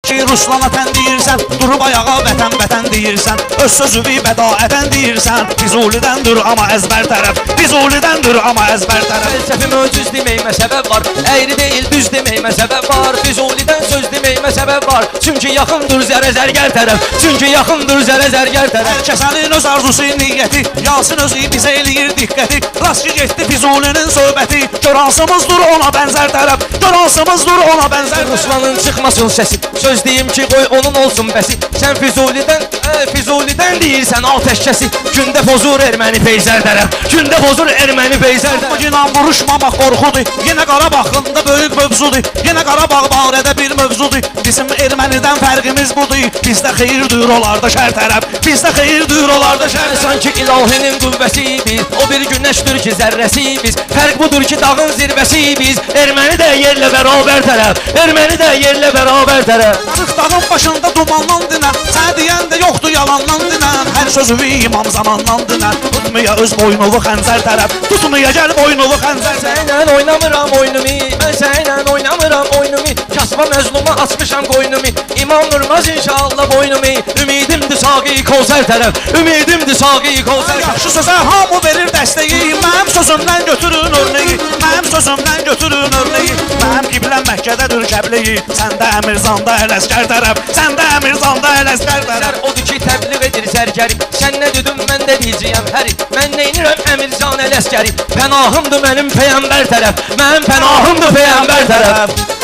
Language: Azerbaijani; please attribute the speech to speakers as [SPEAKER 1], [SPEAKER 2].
[SPEAKER 1] Ki Ruslana tən deyirsən, durub ayağa vətən deyirsən, öz sözüvi bədaətən deyirsən. Füzulidəndir amma əzbər tərəf, Füzulidəndir amma əzbər tərəf.
[SPEAKER 2] Fəlsəfi möcüz deməyimə səbəb var, əyri deyil düz deməyimə səbəb var. Füzulidən söz deməyimə səbəb var, çünki yaxındır zərə zərgər tərəf, çünki yaxındır zərə zərgər tərəf.
[SPEAKER 1] Kəsənin öz arzusu niyyəti, Yasin özü bizə eləyir diqqəti. Rast ki getdi Füzulinin söhbəti, gör hansımızdır ona bənzər tərəf, gör hansımızdır ona bənzər tərəf.
[SPEAKER 2] Ruslanın çıxmasın səsi, söz deyim ki qoy onun olsun bəsi. Sən Füzulidən deyirsən atəşkəsi, gündə pozur erməni peyzər tərəf, gündə pozur erməni peyzər tərəf.
[SPEAKER 1] Bugünan vuruşmamaq qorxudur, yenə Qarabağında böyük mövzudur, yenə Qarabağ barədə bir mövzudur. Bizim ermənidən fərqimiz budur, bizdə xeyirdir onlarda şər tərəf, bizdə xeyirdir onlarda şər tərəf.
[SPEAKER 2] Sanki ilahinin qüvvəsi biz, o bir günəşdir ki zərrəsi biz. Fərq budur ki dağın zirvəsi biz, erməni də yerlə bərabər tərəf, erməni də yerlə bərabər tərəf.
[SPEAKER 1] Çıx dağın başında dumandan dinən, sən deyən də yoxdur yalandan dinən. Hər sözü imam zamandan dinən, tutmaya öz boynuvu xəncər tərəf, tutmaya gəl boynuvu xəncər tərəf.
[SPEAKER 2] Sənlə oynamıram oyunumu, mən sənlə oynamıram oyunumu. Kasba məzluma açmışam qoynumu, İmam Nurmaz inşallah boynumu. Ümidimdir saqi Kozər tərəf, ümidimdir saqi Kozər tərəf.
[SPEAKER 1] Yaxşı sözə hamı verir dəstəyi, mənim sözümdən götürün örneği, mənim sözümdən götürün örneği. Mənim qibləm Məkkədədir Kəbleyi, səndə Əmirzanda Ələskər tərəf, səndə Əmirzanda Ələskər tərəf.
[SPEAKER 2] Odur ki təbliğ edir zərgəri, sən nə dedin mən də deyəcəyəm həri. Mən neynirəm Əmirzan Ələskəri, pənahımdır mənim peyğəmbər tərəf, mənim pənahımdır peyğəmbər tərəf.